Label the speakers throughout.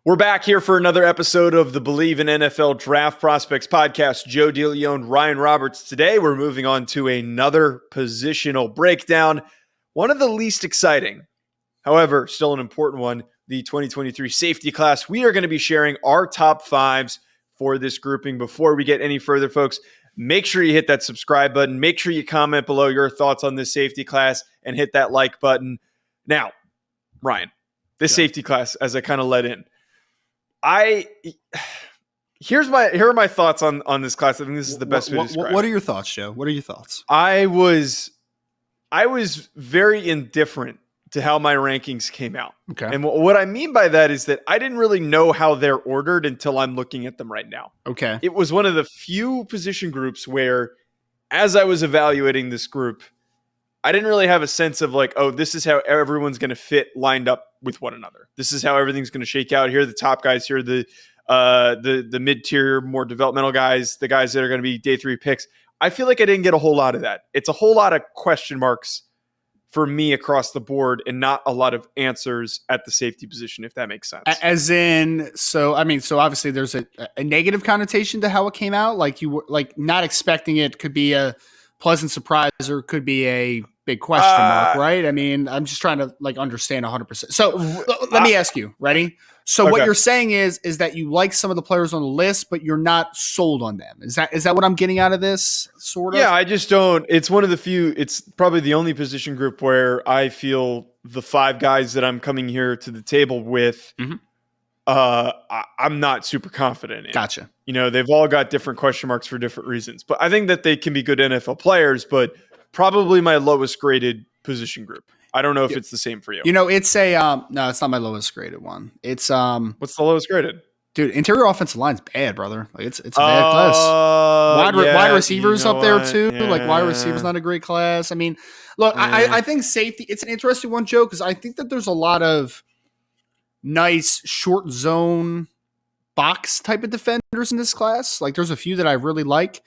Speaker 1: We're back here for another episode of the Believe in NFL Draft Prospects podcast. Joe DeLeone and Ryan Roberts. Today, we're moving on to another positional breakdown. One of the least exciting, however, still an important one, the 2023 safety class. We are going to be sharing our top fives for this grouping. Before we get any further, folks, make sure you hit that subscribe button. Make sure you comment below your thoughts on this safety class and hit that like button. Now, Ryan, this safety class, as I kind of let in, here are my thoughts on this class. I think this is the best way to describe it.
Speaker 2: What are your thoughts, Joe? What are your thoughts?
Speaker 1: I was very indifferent to how my rankings came out.
Speaker 2: Okay.
Speaker 1: And what I mean by that is that I didn't really know how they're ordered until I'm looking at them right now.
Speaker 2: Okay.
Speaker 1: It was one of the few position groups where, as I was evaluating this group, I didn't really have a sense of like, oh, this is how everyone's going to fit lined up with one another. This is how everything's going to shake out. Here are the top guys. Here are the mid-tier, more developmental guys, the guys that are going to be day 3 picks. I feel like I didn't get a whole lot of that. It's a whole lot of question marks for me across the board and not a lot of answers at the safety position, if that makes sense.
Speaker 2: As in, so obviously there's a negative connotation to how it came out. Like you were like not expecting it could be a pleasant surprise or could be a big question mark, right? I mean, I'm just trying to like understand 100%. So let me ask you, ready? So
Speaker 1: okay.
Speaker 2: What you're saying is that you like some of the players on the list, but you're not sold on them. Is that what I'm getting out of this sort of?
Speaker 1: Yeah, I just don't. It's one of the few, it's probably the only position group where I feel the 5 guys that I'm coming here to the table with, I'm not super confident in.
Speaker 2: Gotcha.
Speaker 1: You know, they've all got different question marks for different reasons, but I think that they can be good NFL players, but probably my lowest graded position group. I don't know if it's the same for you.
Speaker 2: You know, it's a no, it's not my lowest graded one. It's
Speaker 1: what's the lowest graded?
Speaker 2: Dude, interior offensive line's bad, brother. Like it's a bad class. Wide receivers up there too. Yeah. Like wide receivers not a great class. I mean, look, I think safety. It's an interesting one, Joe, because I think that there's a lot of nice short zone box type of defenders in this class. Like there's a few that I really like.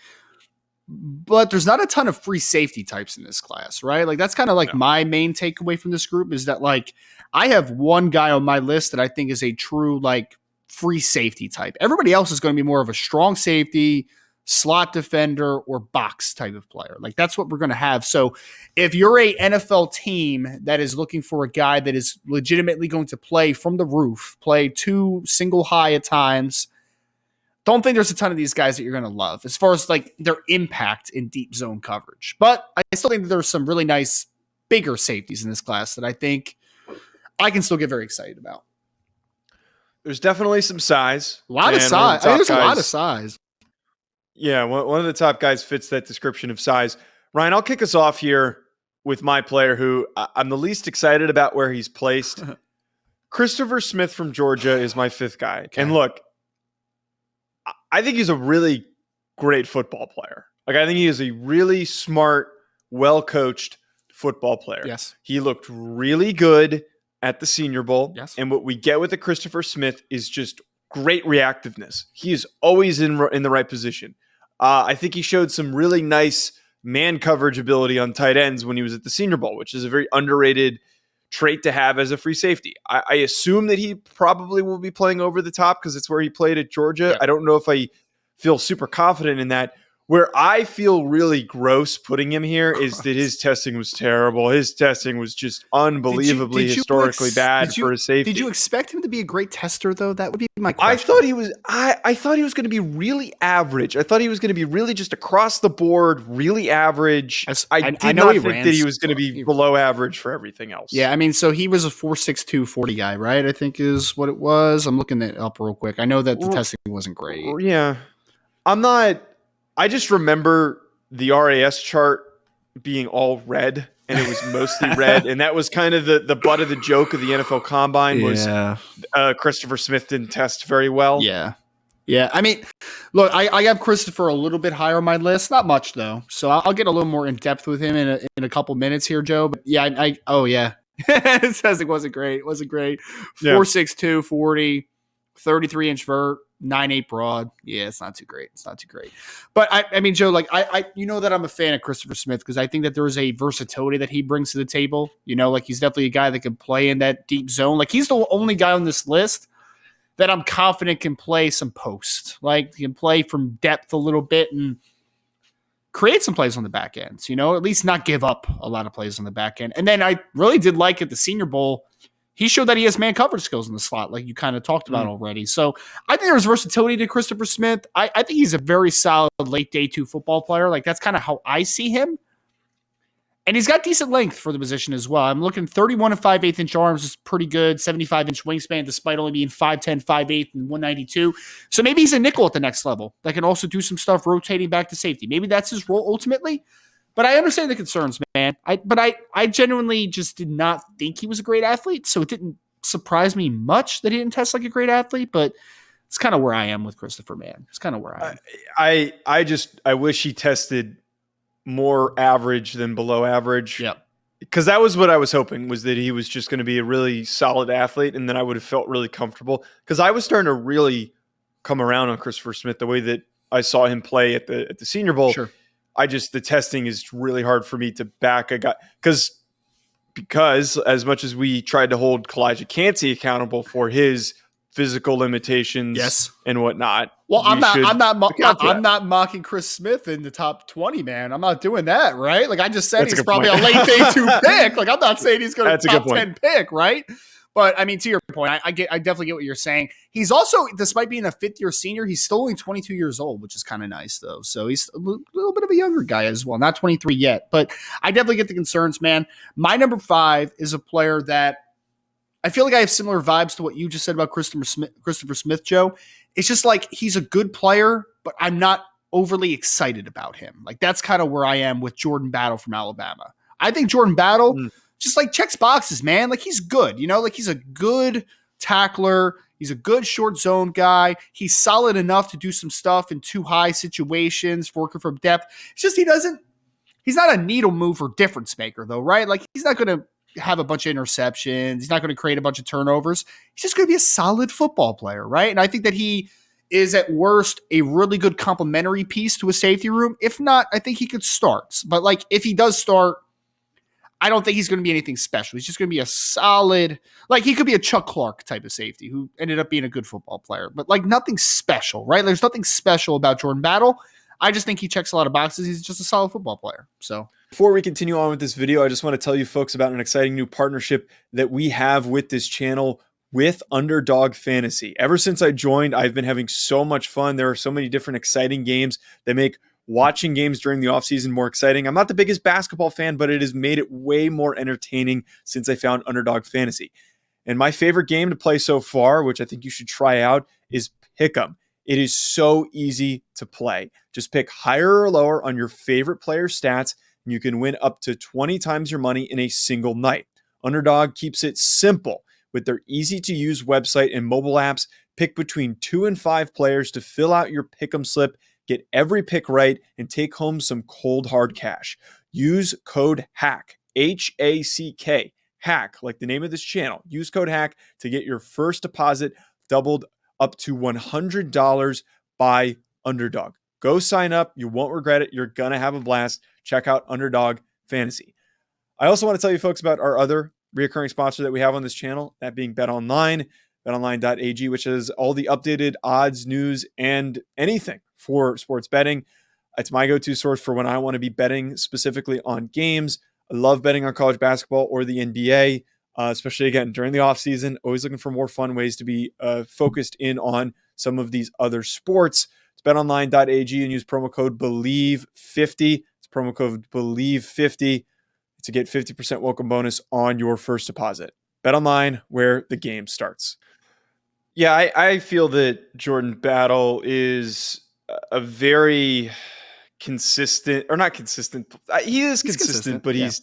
Speaker 2: But there's not a ton of free safety types in this class, right? Like that's kind of like my main takeaway from this group is that like I have one guy on my list that I think is a true like free safety type. Everybody else is going to be more of a strong safety, slot defender, or box type of player. Like that's what we're going to have. So if you're a NFL team that is looking for a guy that is legitimately going to play from the roof, play 2 single high at times, don't think there's a ton of these guys that you're going to love as far as like their impact in deep zone coverage. But I still think that there's some really nice bigger safeties in this class that I think I can still get very excited about.
Speaker 1: There's definitely some size.
Speaker 2: A lot of size. There's a lot of size.
Speaker 1: Yeah, one of the top guys fits that description of size. Ryan, I'll kick us off here with my player who I'm the least excited about where he's placed. Christopher Smith from Georgia is my 5th guy. Okay. And look, I think he's a really great football player. Like I think he is a really smart, well-coached football player.
Speaker 2: Yes.
Speaker 1: He looked really good at the Senior Bowl.
Speaker 2: Yes.
Speaker 1: And what we get with the Christopher Smith is just great reactiveness. He is always in the right position. I think he showed some really nice man coverage ability on tight ends when he was at the Senior Bowl, which is a very underrated trait to have as a free safety. I assume that he probably will be playing over the top because it's where he played at Georgia. Yeah. I don't know if I feel super confident in that. Where I feel really gross putting him here is that his testing was terrible. His testing was just unbelievably historically bad for a safety.
Speaker 2: Did you expect him to be a great tester, though? That would be my question.
Speaker 1: I thought he was. I thought he was going to be really average. I thought he was going to be really just across the board, really average. I did not think that he was going to be below average for everything else.
Speaker 2: Yeah, I mean, so he was a 4.62 40 guy, right? I think is what it was. I'm looking it up real quick. I know that the testing wasn't great.
Speaker 1: Yeah, I'm not. I just remember the RAS chart being all red, and it was mostly red, and that was kind of the butt of the joke of the NFL Combine was Christopher Smith didn't test very well.
Speaker 2: Yeah. I mean, look, I have Christopher a little bit higher on my list, not much though, so I'll get a little more in depth with him in a couple minutes here, Joe. But yeah, it says it wasn't great. It wasn't great. 4.62 40, 33-inch vert. 9.8 broad. Yeah, it's not too great. But I mean, Joe, like I you know that I'm a fan of Christopher Smith because I think that there is a versatility that he brings to the table. You know, like he's definitely a guy that can play in that deep zone. Like he's the only guy on this list that I'm confident can play some post, like can play from depth a little bit and create some plays on the back end, at least not give up a lot of plays on the back end. And then I really did like at the Senior Bowl, he showed that he has man coverage skills in the slot, like you kind of talked about already. So I think there's versatility to Christopher Smith. I think he's a very solid late day 2 football player. Like that's kind of how I see him. And he's got decent length for the position as well. I'm looking 31 and 5/8 inch arms is pretty good. 75-inch wingspan, despite only being 5'10", 5'8", and 192. So maybe he's a nickel at the next level that can also do some stuff rotating back to safety. Maybe that's his role ultimately. But I understand the concerns, man. I genuinely just did not think he was a great athlete. So it didn't surprise me much that he didn't test like a great athlete. But it's kind of where I am with Christopher, man. It's kind of where I am.
Speaker 1: I wish he tested more average than below average.
Speaker 2: Yep.
Speaker 1: Because that was what I was hoping, was that he was just going to be a really solid athlete, and then I would have felt really comfortable. Because I was starting to really come around on Christopher Smith the way that I saw him play at the Senior Bowl.
Speaker 2: Sure.
Speaker 1: The testing is really hard for me to back a guy because as much as we tried to hold Kalijah Cansey accountable for his physical limitations and whatnot.
Speaker 2: Well, I'm not mocking Chris Smith in the top 20, man. I'm not doing that, right? Like I just said, he's probably a late day 2 pick. Like I'm not saying he's going to top 10 pick, right? But I mean, to your point, I definitely get what you're saying. He's also, despite being a 5th-year senior, he's still only 22 years old, which is kind of nice though. So he's a little bit of a younger guy as well. Not 23 yet, but I definitely get the concerns, man. My number 5 is a player that I feel like I have similar vibes to what you just said about Christopher Smith, Joe. It's just like he's a good player, but I'm not overly excited about him. Like that's kind of where I am with Jordan Battle from Alabama. I think Jordan Battle just like checks boxes, man. Like he's good, like he's a good tackler. He's a good short zone guy. He's solid enough to do some stuff in 2 high situations, working from depth. It's just he's not a needle mover difference maker though, right? Like he's not going to have a bunch of interceptions. He's not going to create a bunch of turnovers. He's just going to be a solid football player, right? And I think that he is at worst a really good complementary piece to a safety room. If not, I think he could start. But like if he does start, I don't think he's going to be anything special. He's just going to be a solid, like he could be a Chuck Clark type of safety who ended up being a good football player, but like nothing special, right? There's nothing special about Jordan Battle. I just think he checks a lot of boxes. He's just a solid football player. So
Speaker 1: before we continue on with this video, I just want to tell you folks about an exciting new partnership that we have with this channel with Underdog Fantasy. Ever since I joined, I've been having so much fun. There are so many different exciting games that make watching games during the offseason more exciting. I'm not the biggest basketball fan, but it has made it way more entertaining since I found Underdog Fantasy. And my favorite game to play so far, which I think you should try out, is Pick'em. It is so easy to play. Just pick higher or lower on your favorite player stats, and you can win up to 20 times your money in a single night. Underdog keeps it simple with their easy-to-use website and mobile apps. Pick between 2 and 5 players to fill out your Pick'em slip, get every pick right, and take home some cold, hard cash. Use code HACK, H-A-C-K, HACK, like the name of this channel. Use code HACK to get your first deposit doubled up to $100 by Underdog. Go sign up. You won't regret it. You're going to have a blast. Check out Underdog Fantasy. I also want to tell you folks about our other recurring sponsor that we have on this channel, that being BetOnline, betonline.ag, which has all the updated odds, news, and anything for sports betting. It's my go-to source for when I want to be betting specifically on games. I love betting on college basketball or the NBA. Especially, again, during the offseason, always looking for more fun ways to be focused in on some of these other sports. It's betonline.ag and use promo code BELIEVE50. It's promo code BELIEVE50 to get 50% welcome bonus on your first deposit. BetOnline, where the game starts. Yeah, I feel that Jordan Battle is a very consistent, or not consistent. He is consistent, but he's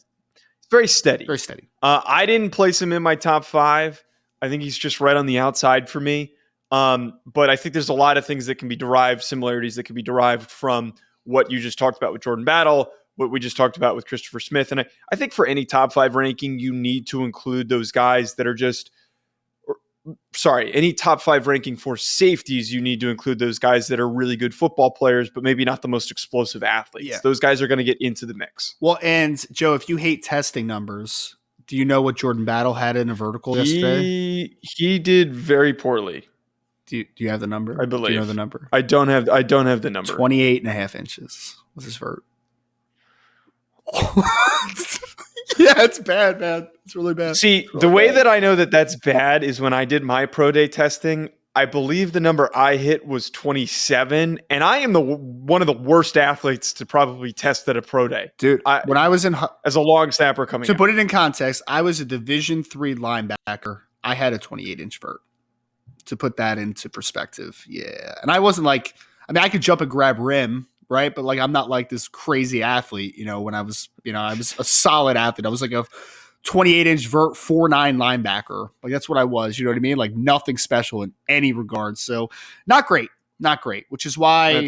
Speaker 1: very steady.
Speaker 2: Very steady.
Speaker 1: I didn't place him in my top 5. I think he's just right on the outside for me. But I think there's a lot of things that can be derived, similarities that can be derived from what you just talked about with Jordan Battle, what we just talked about with Christopher Smith. And I think for any top 5 ranking, you need to include those guys that are just, any top 5 ranking for safeties, you need to include those guys that are really good football players, but maybe not the most explosive athletes. Yeah. Those guys are going to get into the mix.
Speaker 2: Well, and Joe, if you hate testing numbers, do you know what Jordan Battle had in a vertical yesterday?
Speaker 1: He did very poorly.
Speaker 2: Do you have the number?
Speaker 1: I believe.
Speaker 2: Do you know the number?
Speaker 1: I don't have the number.
Speaker 2: 28.5 inches was his vert. Yeah, it's bad, man. It's really bad.
Speaker 1: See,
Speaker 2: really
Speaker 1: the way
Speaker 2: bad.
Speaker 1: that I know that that's bad is when I did my pro day testing, I believe the number I hit was 27, and I am one of the worst athletes to probably test at a pro day.
Speaker 2: Dude, when I was
Speaker 1: as a long snapper coming
Speaker 2: to
Speaker 1: up.
Speaker 2: put it in context, I was a Division III linebacker. I had a 28-inch vert. To put that into perspective, yeah. And I wasn't like, I mean, I could jump and grab rim, right? But like, I'm not like this crazy athlete, when I was a solid athlete. I was like a 28-inch vert, 4'9" linebacker. Like, that's what I was, you know what I mean? Like, nothing special in any regard. So not great, which is why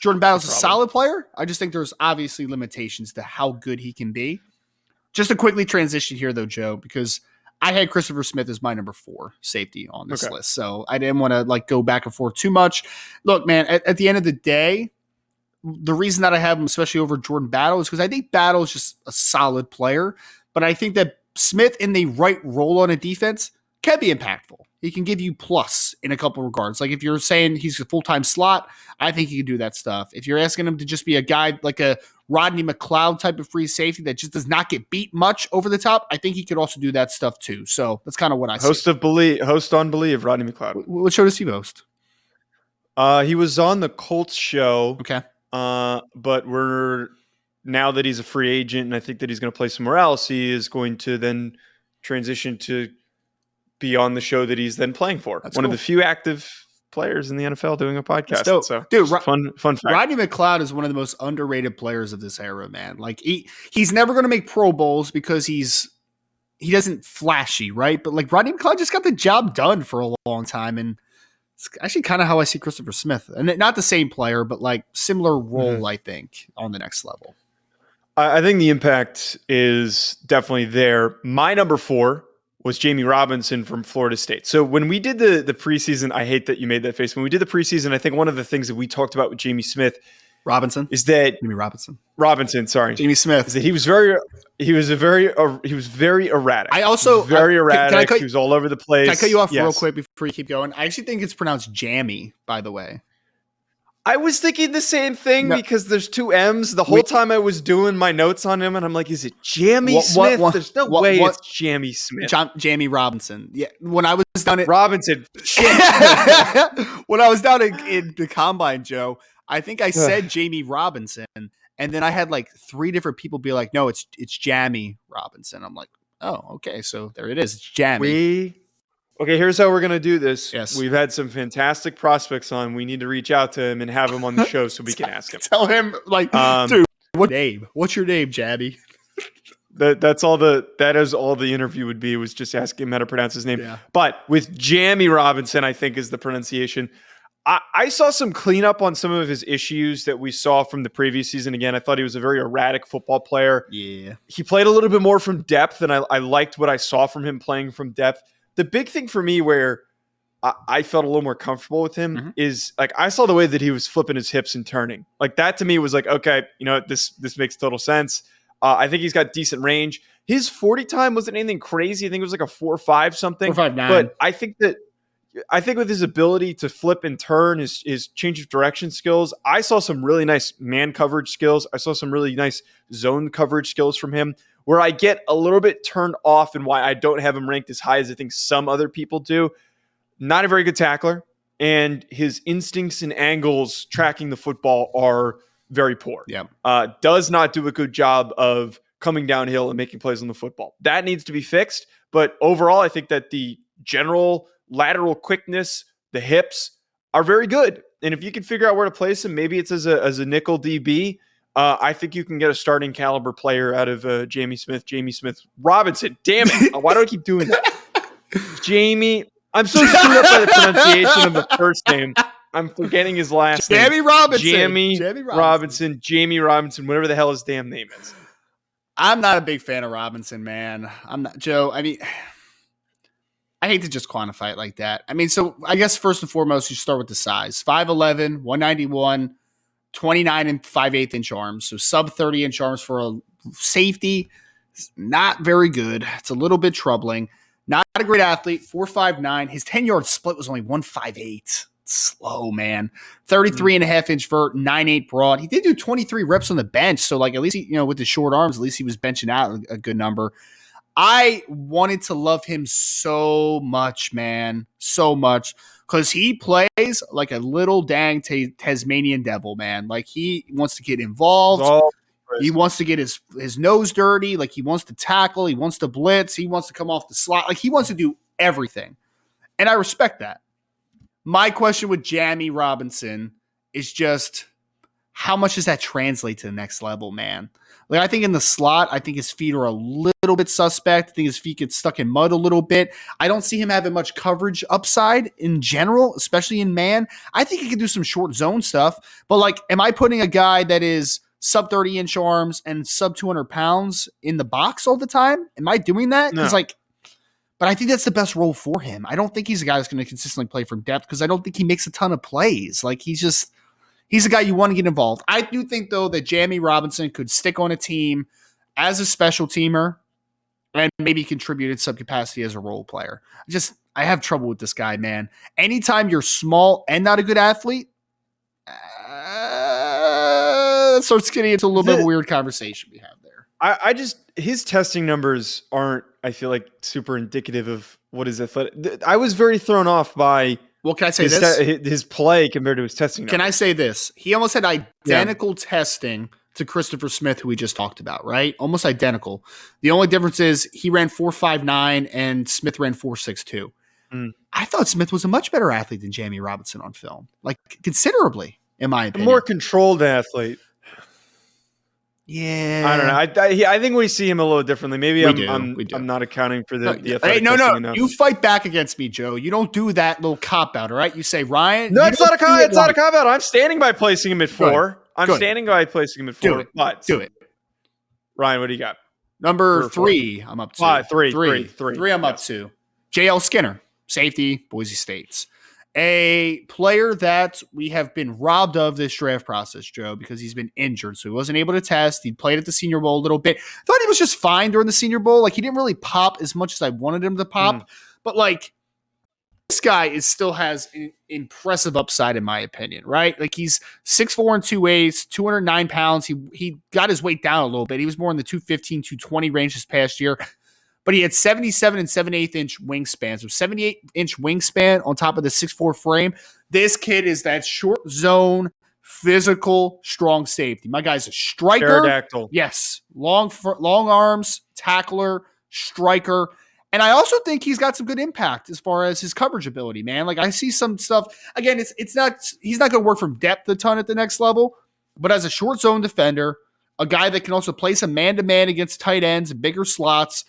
Speaker 2: Jordan Battle's a solid player. I just think there's obviously limitations to how good he can be. Just to quickly transition here though, Joe, because I had Christopher Smith as my number 4 safety on this list. So I didn't want to like go back and forth too much. Look, man, at the end of the day, the reason that I have him, especially over Jordan Battle, is because I think Battle is just a solid player. But I think that Smith in the right role on a defense can be impactful. He can give you plus in a couple regards. Like if you're saying he's a full-time slot, I think he can do that stuff. If you're asking him to just be a guy like a Rodney McLeod type of free safety that just does not get beat much over the top, I think he could also do that stuff too. So that's kind of what I
Speaker 1: host on Believe, Rodney McLeod.
Speaker 2: What show does he host?
Speaker 1: He was on the Colts show.
Speaker 2: Okay.
Speaker 1: But now that he's a free agent and I think that he's going to play somewhere else, he is going to then transition to be on the show that he's then playing for. That's one of the few active players in the NFL doing a podcast. So, dude, fun fact.
Speaker 2: Rodney McLeod is one of the most underrated players of this era, man. Like he's never going to make Pro Bowls because he doesn't flashy, right? But like Rodney McLeod just got the job done for a long time, and it's actually kind of how I see Christopher Smith, and not the same player, but like similar role, I think, on the next level.
Speaker 1: I think the impact is definitely there. My number 4 was Jamie Robinson from Florida State. So when we did the preseason, I hate that you made that face. When we did the preseason, I think one of the things that we talked about with Jamie Smith is that Robinson, sorry.
Speaker 2: Jamie Smith
Speaker 1: is that he was very erratic.
Speaker 2: I also
Speaker 1: very erratic. He was all over the place.
Speaker 2: Can I cut you off real quick before you keep going? I actually think it's pronounced Jammy, by the way.
Speaker 1: I was thinking the same thing because there's 2 M's. The whole time I was doing my notes on him, and I'm like, is it Jamie Smith? There's no way it's Jamie Smith.
Speaker 2: Jamie Robinson. Yeah. When I was down at
Speaker 1: Robinson.
Speaker 2: When I was down in the combine, Joe, I think I said Jamie Robinson, and then I had like 3 different people be like, no, it's Jamie Robinson. I'm like, oh, okay. So there it is. It's Jamie.
Speaker 1: Okay, here's how we're going to do this.
Speaker 2: Yes.
Speaker 1: We've had some fantastic prospects on. We need to reach out to him and have him on the show so we can ask him.
Speaker 2: Tell him, like, dude, what's your name, Jabby?
Speaker 1: That is all the interview would be, was just asking him how to pronounce his name.
Speaker 2: Yeah.
Speaker 1: But with Jamie Robinson, I think is the pronunciation. I saw some cleanup on some of his issues that we saw from the previous season. Again, I thought he was a very erratic football player.
Speaker 2: Yeah.
Speaker 1: He played a little bit more from depth, and I liked what I saw from him playing from depth. The big thing for me where I felt a little more comfortable with him is like I saw the way that he was flipping his hips and turning. Like that to me was like, okay, this makes total sense. I think he's got decent range. His 40 time wasn't anything crazy. I think it was like a 4.5 something.
Speaker 2: 4.59.
Speaker 1: But I think with his ability to flip and turn, his change of direction skills, I saw some really nice man coverage skills. I saw some really nice zone coverage skills from him, where I get a little bit turned off and why I don't have him ranked as high as I think some other people do. Not a very good tackler, and his instincts and angles tracking the football are very poor.
Speaker 2: Yeah.
Speaker 1: Does not do a good job of coming downhill and making plays on the football. That needs to be fixed, but overall, I think that the general lateral quickness, the hips are very good. And if you can figure out where to place him, maybe it's as a nickel DB, I think you can get a starting caliber player out of Jamie Smith Robinson. Damn it. Why do I keep doing that? Jamie. I'm so screwed up by the pronunciation of the first name. I'm forgetting his last name.
Speaker 2: Jamie Robinson.
Speaker 1: Jamie Robinson, whatever the hell his damn name is.
Speaker 2: I'm not a big fan of Robinson, man. I'm not, Joe. I mean, I hate to just quantify it like that. I mean, so I guess first and foremost, you start with the size. 5'11", 191, 29 and 5/8 inch arms. So sub 30 inch arms for a safety. Not very good. It's a little bit troubling. Not a great athlete, 4.59. His 10-yard split was only 1.58. Slow, man. 33.5-inch vert, 9.8 broad. He did do 23 reps on the bench. So, like, at least, with his short arms, at least he was benching out a good number. I wanted to love him so much, man. So much. Because he plays like a little dang Tasmanian devil, man. Like, he wants to get involved. He wants to get his nose dirty. Like, he wants to tackle. He wants to blitz. He wants to come off the slot. Like, he wants to do everything. And I respect that. My question with Jamie Robinson is just, how much does that translate to the next level, man? Like, I think in the slot, I think his feet are a little bit suspect. I think his feet get stuck in mud a little bit. I don't see him having much coverage upside in general, especially in man. I think he can do some short zone stuff. But, like, am I putting a guy that is sub 30-inch arms and sub 200 pounds in the box all the time? Am I doing that? Because, but I think that's the best role for him. I don't think he's a guy that's going to consistently play from depth because I don't think he makes a ton of plays. Like, he's a guy you want to get involved. I do think, though, that Jamie Robinson could stick on a team as a special teamer and maybe contribute in some capacity as a role player. I have trouble with this guy, man. Anytime you're small and not a good athlete, starts getting into a little bit of a weird conversation we have there.
Speaker 1: His testing numbers aren't, I feel like, super indicative of what is athletic. I was very thrown off by
Speaker 2: can I say
Speaker 1: his play compared to his testing numbers.
Speaker 2: Can I say this? He almost had identical testing to Christopher Smith, who we just talked about, right? Almost identical. The only difference is he ran 4.59 and Smith ran 4.62. I thought Smith was a much better athlete than Jamie Robinson on film, like considerably, in my opinion.
Speaker 1: A more controlled athlete.
Speaker 2: Yeah,
Speaker 1: I don't know. I think we see him a little differently. Maybe I'm not accounting for the athletic testing enough.
Speaker 2: You fight back against me, Joe. You don't do that little cop out, all right? You say, Ryan.
Speaker 1: No, it's not a cop out. I'm standing by placing him at 4. Standing by placing him at 4.
Speaker 2: Do it.
Speaker 1: Ryan, what do you got?
Speaker 2: Number 3, I'm up to. Three, I'm up to. J.L. Skinner, safety, Boise State's. A player that we have been robbed of this draft process, Joe, because he's been injured. So he wasn't able to test. He played at the Senior Bowl a little bit. Thought he was just fine during the Senior Bowl. Like, he didn't really pop as much as I wanted him to pop. But, like, this guy still has an impressive upside, in my opinion, right? Like, he's 6'4" and 2/8, 209 pounds. He got his weight down a little bit. He was more in the 215, 220 range this past year. But he had 77 and 7/8-inch wingspan. So 78-inch wingspan on top of the 6'4" frame. This kid is that short zone, physical, strong safety. My guy's a striker.
Speaker 1: Pterodactyl.
Speaker 2: Yes. Long arms, tackler, striker. And I also think he's got some good impact as far as his coverage ability, man. Like, I see some stuff. Again, he's not going to work from depth a ton at the next level. But as a short zone defender, a guy that can also play some man-to-man against tight ends and bigger slots,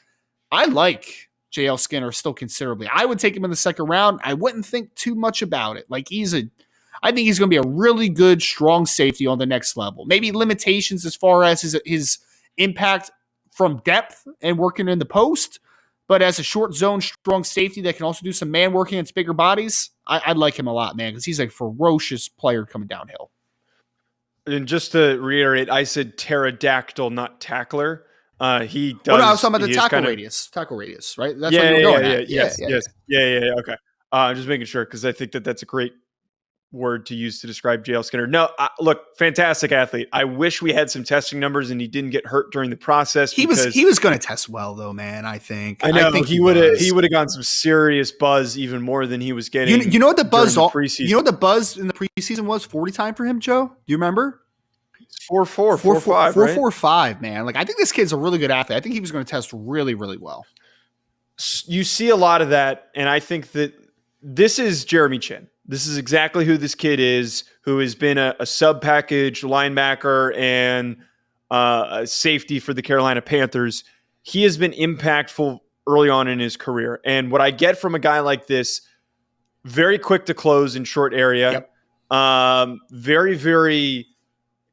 Speaker 2: I like J.L. Skinner still considerably. I would take him in the second round. I wouldn't think too much about it. Like, I think he's going to be a really good, strong safety on the next level. Maybe limitations as far as his impact from depth and working in the post, but as a short zone, strong safety that can also do some man working against bigger bodies, I'd like him a lot, man, because he's a ferocious player coming downhill.
Speaker 1: And just to reiterate, I said pterodactyl, not tackler. He does.
Speaker 2: Oh, no, I was talking about the tackle radius. Tackle radius, right? That's what you're going at.
Speaker 1: Yes. Okay. I'm just making sure because I think that's a great word to use to describe J.L. Skinner. No, look, fantastic athlete. I wish we had some testing numbers and he didn't get hurt during the process.
Speaker 2: He was going to test well, though, man. I think.
Speaker 1: I think he would have gotten some serious buzz, even more than he was getting.
Speaker 2: You know what the buzz? You know what the buzz in the preseason was? 40 time for him, Joe. Do you remember?
Speaker 1: 4.4, 4.5, right?
Speaker 2: 4.45, man. Like, I think this kid's a really good athlete. I think he was going to test really, really well.
Speaker 1: You see a lot of that, and I think that this is Jeremy Chin. This is exactly who this kid is, who has been a sub-package linebacker and a safety for the Carolina Panthers. He has been impactful early on in his career. And what I get from a guy like this, very quick to close in short area, very, very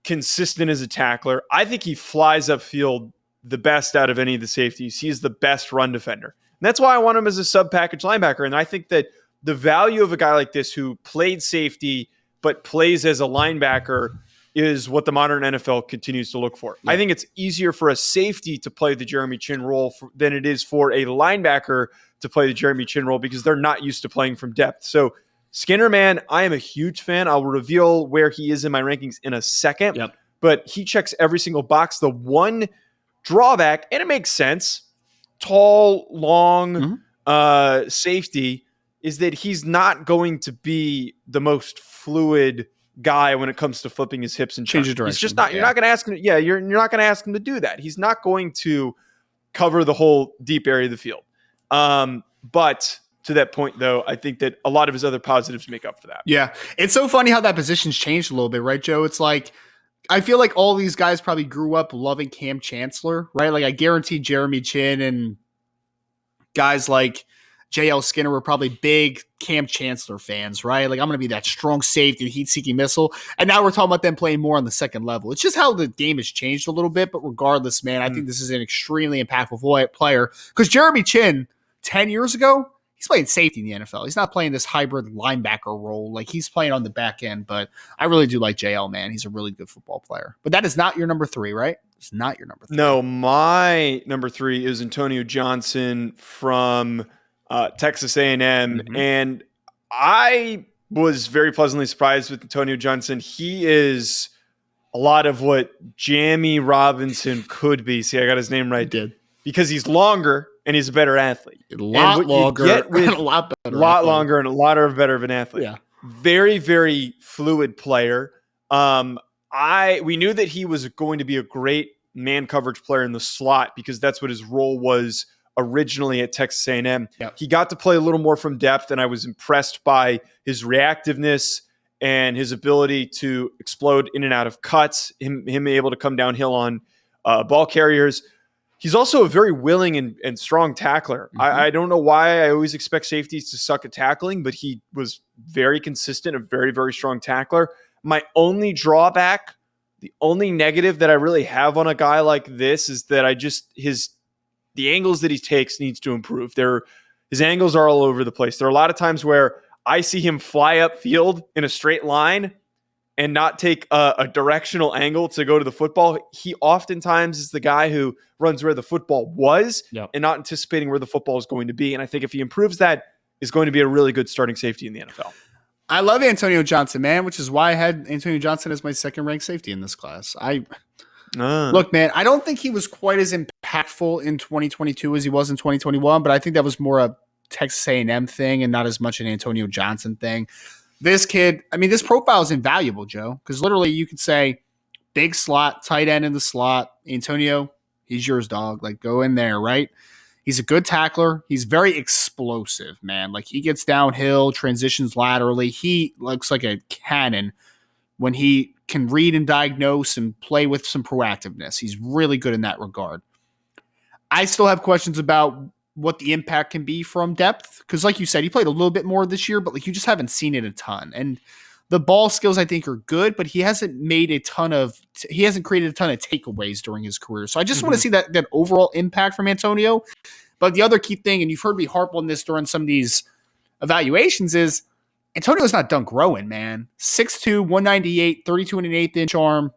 Speaker 1: consistent as a tackler. I think he flies upfield the best out of any of the safeties. He is the best run defender. And that's why I want him as a sub-package linebacker. And I think that the value of a guy like this who played safety but plays as a linebacker is what the modern NFL continues to look for. Yeah. I think it's easier for a safety to play the Jeremy Chin role than it is for a linebacker to play the Jeremy Chin role because they're not used to playing from depth. So Skinner, man, I am a huge fan. I'll reveal where he is in my rankings in a second.
Speaker 2: Yep.
Speaker 1: But he checks every single box. The one drawback, and it makes sense, tall, long safety, is that he's not going to be the most fluid guy when it comes to flipping his hips and
Speaker 2: change
Speaker 1: turn.
Speaker 2: of direction.
Speaker 1: He's just not. You're not going to ask him. Yeah, you're not going to ask him to do that. He's not going to cover the whole deep area of the field. But to that point, though, I think that a lot of his other positives make up for that.
Speaker 2: Yeah, it's so funny how that position's changed a little bit, right, Joe? It's like I feel like all these guys probably grew up loving Cam Chancellor, right? Like I guarantee Jeremy Chin and guys like JL Skinner were probably big Cam Chancellor fans, right? Like I'm going to be that strong safety, heat-seeking missile. And now we're talking about them playing more on the second level. It's just how the game has changed a little bit. But regardless, man, I think this is an extremely impactful player because Jeremy Chin 10 years ago, he's playing safety in the NFL. He's not playing this hybrid linebacker role. Like he's playing on the back end. But I really do like JL, man. He's a really good football player. But that is not your number 3, right? It's not your number 3.
Speaker 1: No, my number 3 is Antonio Johnson from Texas A&M, and I was very pleasantly surprised with Antonio Johnson. He is a lot of what Jamie Robinson could be. See, I got his name right.
Speaker 2: You did.
Speaker 1: Because he's longer and he's a better athlete.
Speaker 2: A lot longer and a lot better.
Speaker 1: Longer and a lot better of an athlete.
Speaker 2: Yeah.
Speaker 1: Very, very fluid player. We knew that he was going to be a great man coverage player in the slot because that's what his role was originally at Texas A&M.
Speaker 2: Yep.
Speaker 1: He got to play a little more from depth, and I was impressed by his reactiveness and his ability to explode in and out of cuts, him able to come downhill on ball carriers. He's also a very willing and strong tackler. I don't know why I always expect safeties to suck at tackling, but he was very consistent, a very, very strong tackler. My only drawback, the only negative that I really have on a guy like this is that the angles that he takes needs to improve. His angles are all over the place. There are a lot of times where I see him fly upfield in a straight line and not take a directional angle to go to the football. He oftentimes is the guy who runs where the football was and not anticipating where the football is going to be. And I think if he improves that, is going to be a really good starting safety in the NFL.
Speaker 2: I love Antonio Johnson, man, which is why I had Antonio Johnson as my second-ranked safety in this class. Look, man, I don't think he was quite as impactful in 2022 as he was in 2021, but I think that was more a Texas A&M thing and not as much an Antonio Johnson thing. This kid, I mean, this profile is invaluable, Joe, because literally you could say big slot, tight end in the slot. Antonio, he's yours, dog. Like, go in there, right? He's a good tackler. He's very explosive, man. Like, he gets downhill, transitions laterally. He looks like a cannon when he can read and diagnose and play with some proactiveness. He's really good in that regard. I still have questions about what the impact can be from depth. Because like you said, he played a little bit more this year, but like you just haven't seen it a ton. And the ball skills I think are good, but he hasn't created a ton of takeaways during his career. So I just want to see that overall impact from Antonio. But the other key thing, and you've heard me harp on this during some of these evaluations, is Antonio's not done growing, man. 6'2", 198, 32 and an eighth inch arm,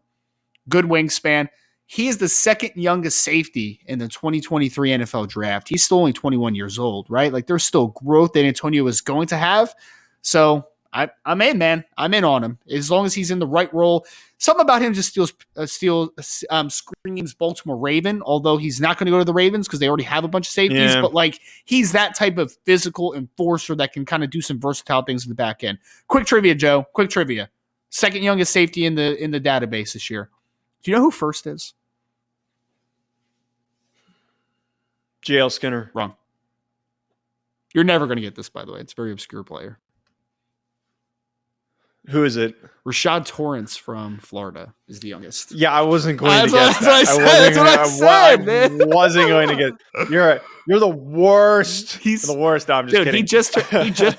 Speaker 2: good wingspan. He is the second youngest safety in the 2023 NFL draft. He's still only 21 years old, right? Like there's still growth that Antonio is going to have. So I'm in, man. I'm in on him as long as he's in the right role. Something about him just screams Baltimore Raven, although he's not going to go to the Ravens because they already have a bunch of safeties. Yeah. But like he's that type of physical enforcer that can kind of do some versatile things in the back end. Quick trivia, Joe. Quick trivia. Second youngest safety in the database this year. Do you know who first is?
Speaker 1: JL Skinner.
Speaker 2: Wrong. You're never going to get this, by the way. It's a very obscure player.
Speaker 1: Who is it?
Speaker 2: Rashad Torrance from Florida is the youngest.
Speaker 1: Yeah, I wasn't going to guess that. I wasn't going to get. You're the worst. He's the worst. No, I'm just kidding.
Speaker 2: He just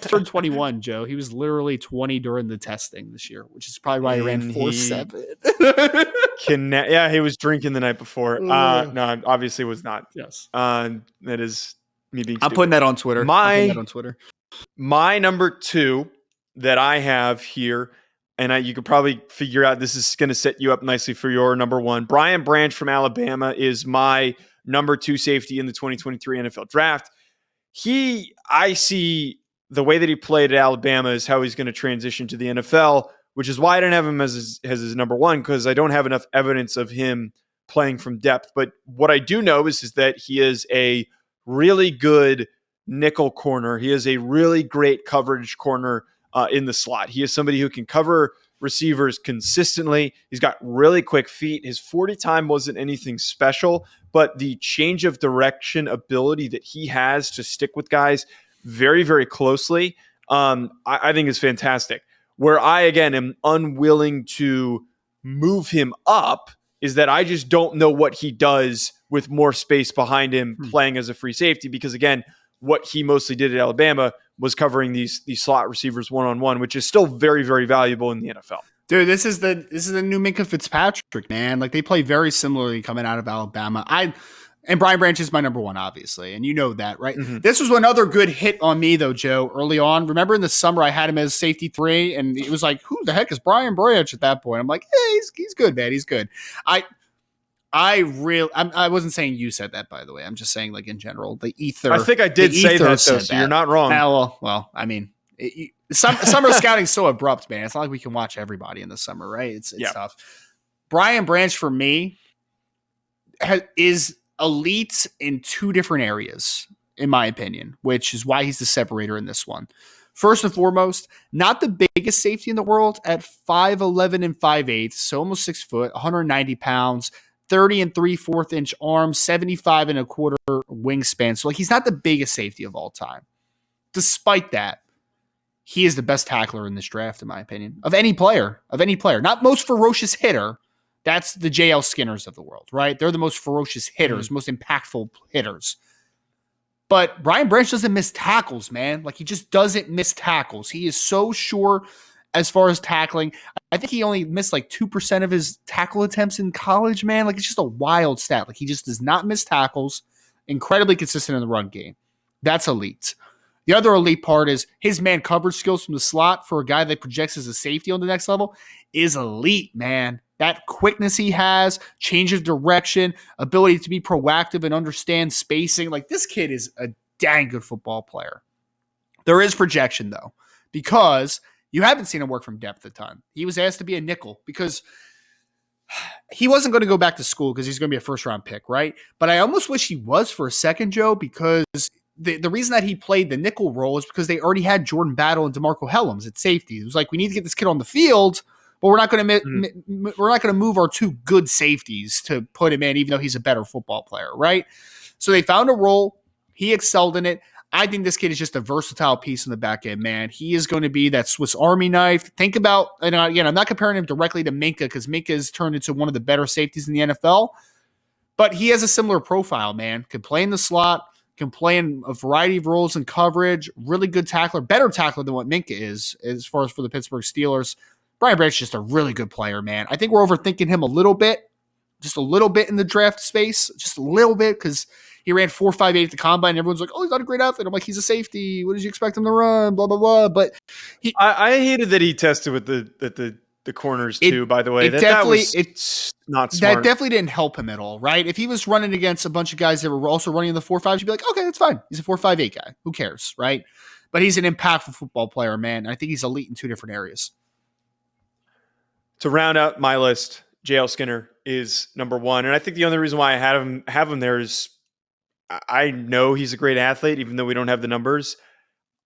Speaker 2: turned 21, Joe. He was literally 20 during the testing this year, which is probably why he ran 4.7.
Speaker 1: Yeah, he was drinking the night before. No, obviously was not.
Speaker 2: Yes.
Speaker 1: That is me being stupid.
Speaker 2: I'm putting that on Twitter.
Speaker 1: My number 2 that I have here, and you could probably figure out this is going to set you up nicely for your number 1. Brian Branch from Alabama is my number 2 safety in the 2023 NFL draft. I see the way that he played at Alabama is how he's going to transition to the NFL, which is why I didn't have him as his number one, because I don't have enough evidence of him playing from depth. But what I do know is that he is a really good nickel corner. He is a really great coverage corner in the slot. He is somebody who can cover receivers consistently. He's got really quick feet. His 40 time wasn't anything special, but the change of direction ability that he has to stick with guys very, very closely, I think is fantastic. Where I, again, am unwilling to move him up is that I just don't know what he does with more space behind him playing as a free safety, because, again, what he mostly did at Alabama was covering these slot receivers one-on-one, which is still very, very valuable in the NFL.
Speaker 2: Dude, this is the new Minkah Fitzpatrick, man. Like, they play very similarly coming out of Alabama. And Brian Branch is my number one, obviously, and you know that, right? Mm-hmm. This was another good hit on me, though, Joe, early on. Remember in the summer I had him as safety 3, and it was like, who the heck is Brian Branch at that point? I'm like, hey, he's good, man. He's good. I wasn't saying you said that, by the way. I'm just saying, like, in general, the ether.
Speaker 1: I think I did say that, though, so you're not wrong.
Speaker 2: Well, I mean, summer scouting is so abrupt, man. It's not like we can watch everybody in the summer, right? It's tough. Brian Branch, for me, is elite in 2 different areas, in my opinion, which is why he's the separator in this one. First and foremost, not the biggest safety in the world at 5'11" and 5'8", so almost 6 foot, 190 pounds, 30 3/4 inch arms, 75 1/4 wingspan. So, like, he's not the biggest safety of all time. Despite that, he is the best tackler in this draft, in my opinion, of any player. Not most ferocious hitter. That's the JL Skinners of the world, right? They're the most ferocious hitters, most impactful hitters. But Brian Branch doesn't miss tackles, man. Like, he just doesn't miss tackles. He is so sure as far as tackling. I think he only missed like 2% of his tackle attempts in college, man. Like, it's just a wild stat. Like, he just does not miss tackles. Incredibly consistent in the run game. That's elite. The other elite part is his man coverage skills from the slot for a guy that projects as a safety on the next level is elite, man. That quickness he has, change of direction, ability to be proactive and understand spacing. Like, this kid is a dang good football player. There is projection, though, because you haven't seen him work from depth a ton. He was asked to be a nickel because he wasn't going to go back to school because he's going to be a first-round pick, right? But I almost wish he was for a second, Joe, because the reason that he played the nickel role is because they already had Jordan Battle and DeMarco Hellams at safety. It was like, we need to get this kid on the field, but we're not going to move our 2 good safeties to put him in, even though he's a better football player, right? So they found a role. He excelled in it. I think this kid is just a versatile piece in the back end, man. He is going to be that Swiss Army knife. Think about, and again, I'm not comparing him directly to Minkah because Minkah has turned into one of the better safeties in the NFL, but he has a similar profile, man. Can play in the slot, can play in a variety of roles in coverage, really good tackler, better tackler than what Minkah is as far as for the Pittsburgh Steelers. Brian Branch is just a really good player, man. I think we're overthinking him a little bit, just a little bit in the draft space, just a little bit, because he ran 4.58 at the combine. And everyone's like, oh, he's not a great athlete. I'm like, he's a safety. What did you expect him to run? Blah, blah, blah. But
Speaker 1: I hated that he tested with the corners too, by the way. It's not smart.
Speaker 2: That definitely didn't help him at all, right? If he was running against a bunch of guys that were also running in the 4.5s, you'd be like, okay, that's fine. He's a 4.58 guy. Who cares, right? But he's an impactful football player, man. I think he's elite in 2 different areas.
Speaker 1: To round out my list, JL Skinner is number 1. And I think the only reason why I have him there is I know he's a great athlete, even though we don't have the numbers.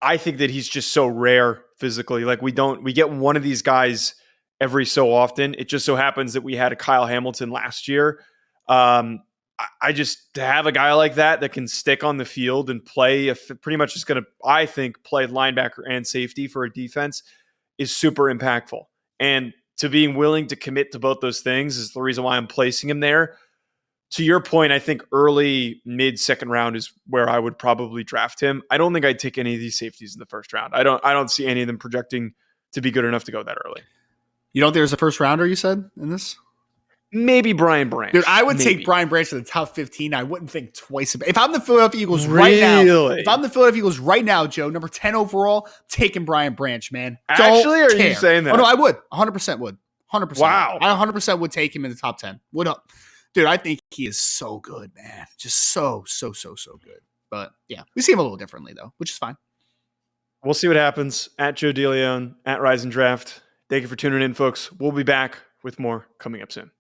Speaker 1: I think that he's just so rare physically. Like, we get one of these guys every so often. It just so happens that we had a Kyle Hamilton last year. I just, to have a guy like that can stick on the field and play, pretty much is going to, I think, play linebacker and safety for a defense is super impactful. And to being willing to commit to both those things is the reason why I'm placing him there. To your point, I think early, mid-second round is where I would probably draft him. I don't think I'd take any of these safeties in the first round. I don't see any of them projecting to be good enough to go that early.
Speaker 2: You don't think there's a first rounder, you said, in this?
Speaker 1: Maybe Brian Branch.
Speaker 2: Dude, I would take Brian Branch to the top 15. I wouldn't think twice about it. If I'm the Philadelphia Eagles right now, Joe, number 10 overall, taking Brian Branch, man.
Speaker 1: Actually, are you saying that?
Speaker 2: Oh, no, I would. 100% would. 100%.
Speaker 1: Wow.
Speaker 2: I 100% would take him in the top 10. Would up. Dude, I think he is so good, man. Just so good. But yeah, we see him a little differently though, which is fine.
Speaker 1: We'll see what happens. At Joe DeLeone, at Rise and Draft. Thank you for tuning in, folks. We'll be back with more coming up soon.